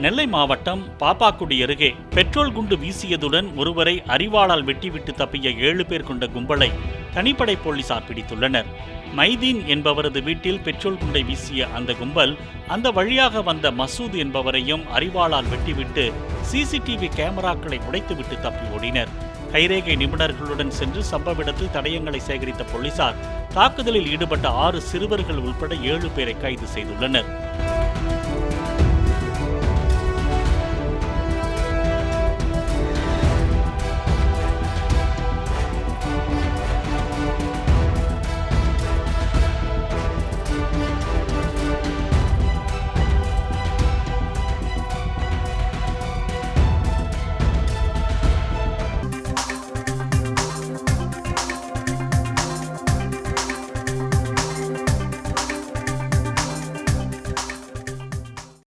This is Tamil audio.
நெல்லை மாவட்டம் பாப்பாக்குடி அருகே பெட்ரோல் குண்டு வீசியதுடன் ஒருவரை அரிவாளால் வெட்டிவிட்டு தப்பிய 7 பேர் கொண்ட கும்பலை தனிப்படை போலீசார் பிடித்துள்ளனர். மைதீன் என்பவரது வீட்டில் பெட்ரோல் குண்டை வீசிய அந்த கும்பல் அந்த வழியாக வந்த மசூத் என்பவரையும் அரிவாளால் வெட்டிவிட்டு சிசிடிவி கேமராக்களை உடைத்துவிட்டு தப்பி ஓடினர். கைரேகை நிபுணர்களுடன் சென்று சம்பவ இடத்தில் தடயங்களை சேகரித்த போலீசார் தாக்குதலில் ஈடுபட்ட 6 சிறுவர்கள் உட்பட 7 பேரை கைது செய்துள்ளனர்.